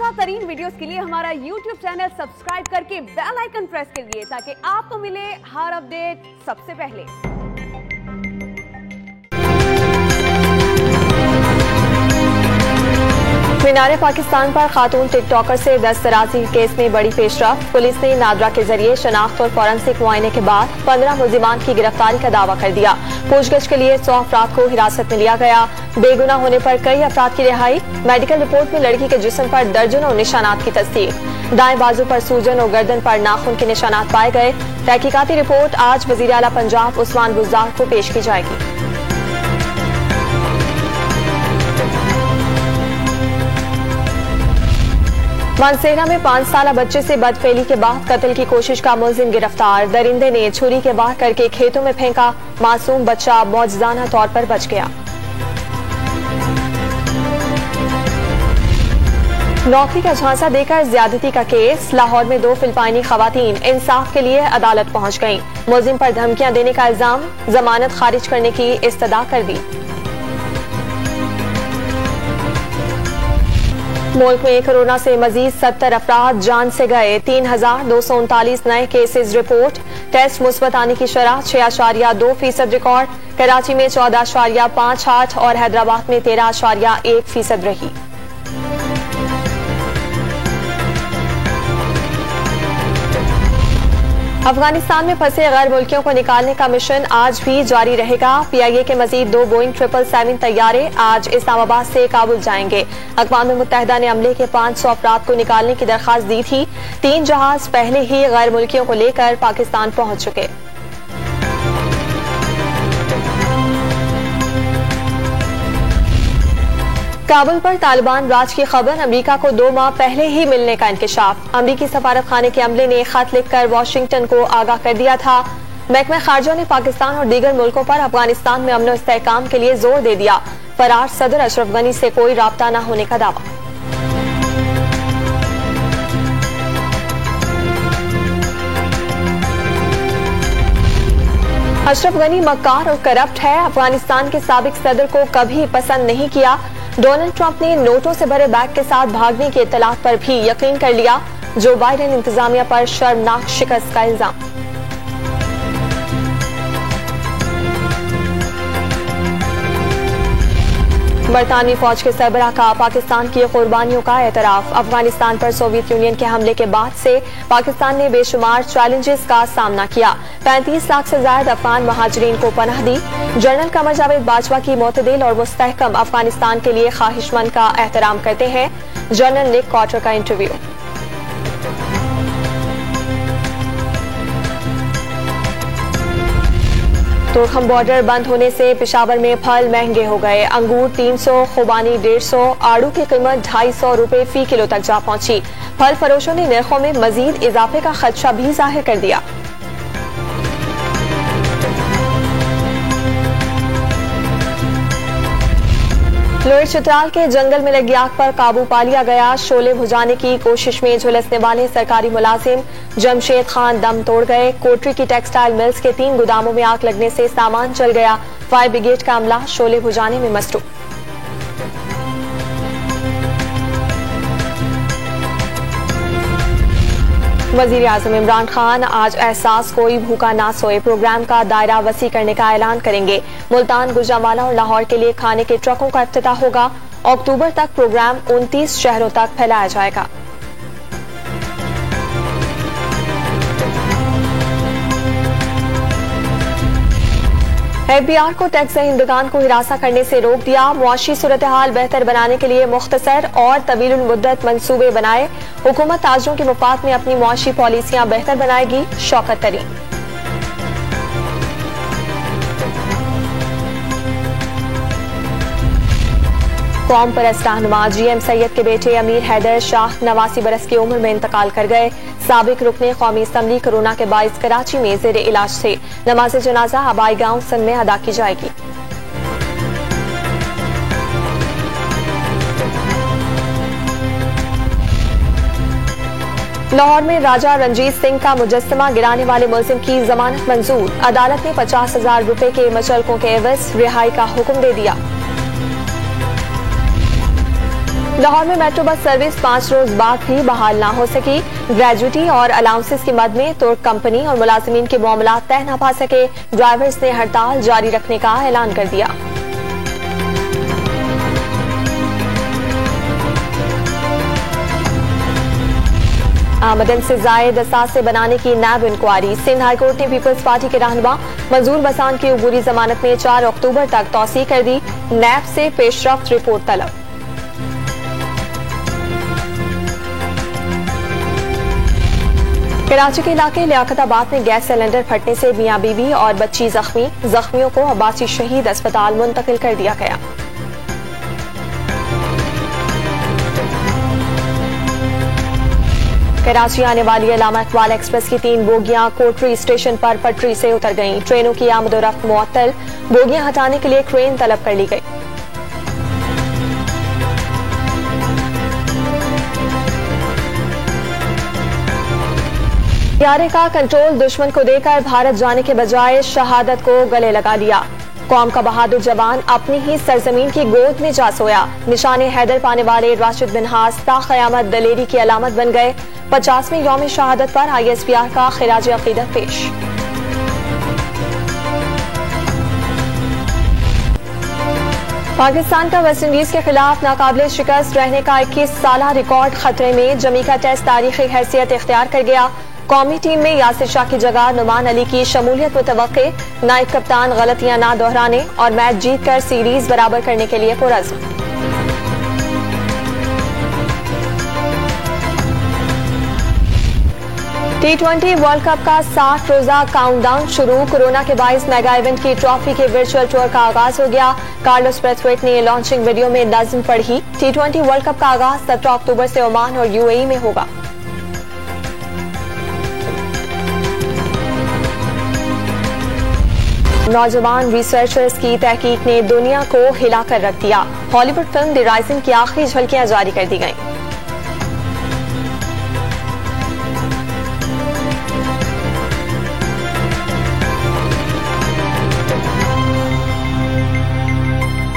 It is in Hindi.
ताज़ा तरीन वीडियोस के लिए हमारा YouTube चैनल सब्सक्राइब करके बेल आइकन प्रेस करिए ताकि आपको मिले हर अपडेट सबसे पहले। मीनार पाकिस्तान पर खातून टिकटॉकर से दस्तराजी केस में बड़ी पेशरफ्त। पुलिस ने नादरा के जरिए शनाख्त और फॉरेंसिक मुआयने के बाद 15 मुल्जिमान की गिरफ्तारी का दावा कर दिया। पूछगछ के लिए 100 अफराद को हिरासत में लिया गया। बेगुनाह होने पर कई अफराद की रिहाई। मेडिकल रिपोर्ट में लड़की के जिस्म पर दर्जनों निशानात की तस्दीक। दाएं बाजू पर सूजन और गर्दन पर नाखून के निशानात पाए गए। तहकीकाती रिपोर्ट आज वजीर आला पंजाब उस्मान बुज़दार को पेश की जाएगी। मानसेरा में 5 साला बच्चे से बदफेली के बाद कत्ल की कोशिश का मुलजिम गिरफ्तार। दरिंदे ने छुरी के वार करके खेतों में फेंका। मासूम बच्चा मौजज़ाना तौर पर बच गया। नौकरी का झांसा देकर ज्यादती का केस। लाहौर में 2 फिलिपाइनी खवातीन इंसाफ के लिए अदालत पहुंच गईं। मुलजिम पर धमकियां देने का इल्जाम। जमानत खारिज करने की इस्तदा कर दी। मुल्क में कोरोना से मजीद 70 अफराद जान से गए। 3239 नए केसेज रिपोर्ट। टेस्ट मुस्बत आने की शरह 6.2% रिकॉर्ड। कराची में 14.58 और हैदराबाद में 13.1% रही। अफगानिस्तान में फंसे गैर मुल्कियों को निकालने का मिशन आज भी जारी रहेगा। PIA के मजीद 2 बोइंग 777 तैयारे आज इस्लामाबाद से काबुल जाएंगे। अक़वाम मुत्तहिदा ने अमले के 500 अफराद को निकालने की दरख्वास्त दी थी। 3 जहाज पहले ही गैर मुल्कियों को लेकर पाकिस्तान पहुंच चुके। काबुल पर तालिबान राज की खबर। अमेरिका को 2 माह पहले ही मिलने का इंकशाफ। अमेरिकी सफारत खाने के अमले ने खत लिखकर वाशिंगटन को आगाह कर दिया था। महकमा खारजा ने पाकिस्तान और दीगर मुल्कों पर अफगानिस्तान में अमन और इस्तेहकाम के लिए जोर दे दिया। फरार सदर अशरफ गनी से कोई राब्ता न होने का दावा। अशरफ गनी मक्कार और करप्ट है। अफगानिस्तान के साबिक सदर को कभी पसंद नहीं किया। डोनाल्ड ट्रंप ने नोटों से भरे बैग के साथ भागने की इत्तलात पर भी यकीन कर लिया। जो बाइडेन इंतजामिया पर शर्मनाक शिकस्त का इल्जाम। बरतानवी फौज के सरबराह का पाकिस्तान की कुर्बानियों का एतराफ। अफगानिस्तान पर सोवियत यूनियन के हमले के बाद से पाकिस्तान ने बेशुमार चैलेंजेस का सामना किया। 35 लाख से ज्यादा अफगान महाजरीन को पनाह दी। जनरल कमर जावेद बाजवा की मोतदिल और मुस्तहकम अफगानिस्तान के लिए ख्वाहिशमंद का एहतराम करते हैं। जनरल निक कार्टर का इंटरव्यू। तोरखम बॉर्डर बंद होने से पेशावर में फल महंगे हो गए। अंगूर 300, खुबानी 150, आड़ू की कीमत 250 रुपए फी किलो तक जा पहुंची। फल फरोशों ने नरखों में मजीद इजाफे का खदशा भी जाहिर कर दिया। लोअर चित्राल के जंगल में लगी आग पर काबू पा लिया गया। शोले बुझाने की कोशिश में झुलसने वाले सरकारी मुलाजिम जमशेद खान दम तोड़ गए। कोटरी की टेक्सटाइल मिल्स के 3 गोदामों में आग लगने से सामान जल गया। फायर ब्रिगेड का अमला शोले बुझाने में मसरूफ। वजीर आजम इमरान खान आज एहसास कोई भूखा ना सोए प्रोग्राम का दायरा वसी करने का ऐलान करेंगे। मुल्तान, गुजरांवाला और लाहौर के लिए खाने के ट्रकों का इफ्तिताह होगा। अक्टूबर तक प्रोग्राम 29 शहरों तक फैलाया जाएगा। FBI को टैक्स दहिंदगान को हिरासा करने से रोक दिया। मुआशी सूरत हाल बेहतर बनाने के लिए मुख्तसर और तवील मुद्दत मंसूबे बनाए। हुकूमत ताजरों के मुफाद में अपनी मुआशी पॉलिसियां बेहतर बनाएगी। शौकत तरीन। कौम परस्त रहनुमा GM सैयद के बेटे अमीर हैदर शाह 89 बरस की उम्र में इंतकाल कर गए। साबिक रुकने कौमी असम्बली कोरोना के बाइस कराची में जेर इलाज थे। नमाज जनाजा आबाई गांव सन में अदा की जाएगी। लाहौर में राजा रंजीत सिंह का मुजस्समा गिराने वाले मुलजिम की जमानत मंजूर। अदालत ने 50,000 रुपए के मचलकों के एवज रिहाई का हुक्म दे दिया। लाहौर में मेट्रो बस सर्विस 5 रोज बाद भी बहाल ना हो सकी। ग्रेजुटी और अलाउंसेस की मद में तुर्क कंपनी और मुलाजिमीन के मामलात तय न पा सके। ड्राइवर्स ने हड़ताल जारी रखने का ऐलान कर दिया। आमदन से जायद असासे बनाने की नैब इंक्वायरी। सिंध हाईकोर्ट ने पीपल्स पार्टी के रहनुमा मंजूर बसान की अबूरी जमानत में 4 अक्टूबर तक तौसीह कर दी। नैब से पेशरफ्त रिपोर्ट तलब। कराची के इलाके लियाकताबाद में गैस सिलेंडर फटने से मियां बीवी और बच्ची जख्मी। जख्मियों को अब्बासी शहीद अस्पताल मुंतकिल कर दिया गया। कराची आने वाली अल्लामा इकबाल एक्सप्रेस की 3 बोगियां कोटरी स्टेशन पर पटरी से उतर गईं। ट्रेनों की आमदोरफ्त मुअत्तल। बोगियां हटाने के लिए क्रेन तलब कर ली गई। त्यारे का कंट्रोल दुश्मन को देकर भारत जाने के बजाय शहादत को गले लगा लिया। कौम का बहादुर जवान अपनी ही सरजमीन की गोद में जा सोया। निशाने हैदर पाने वाले राशिद मिन्हाज ता क़यामत दलेरी की अलामत बन गए। 50वें यौम शहादत पर ISPR का खिराज अकीदत पेश। पाकिस्तान का वेस्ट इंडीज के खिलाफ नाकाबिले शिकस्त रहने का 21 साला रिकॉर्ड खतरे में। जमीका टेस्ट तारीखी हैसियत इख्तियार कर गया। कौमी टीम में यासिर शाह की जगह नुमान अली की शमूलियत मुतवक्के। नायब कप्तान गलतियां ना दोहराने और मैच जीतकर सीरीज बराबर करने के लिए पुरअज़्म। T20 वर्ल्ड कप का 60 रोजा काउंटडाउन शुरू। कोरोना के बाइस मेगा इवेंट की ट्रॉफी के वर्चुअल टूर का आगाज हो गया। कार्लोस ब्रेथवेट ने लॉन्चिंग वीडियो में नज़्म पढ़ी। T20 वर्ल्ड कप का आगाज 17 अक्टूबर से ओमान और UAE में होगा। नौजवान रिसर्चर्स की तहकीक ने दुनिया को हिलाकर रख दिया। हॉलीवुड फिल्म द राइजिंग की आखिरी झलकियां जारी कर दी गईं।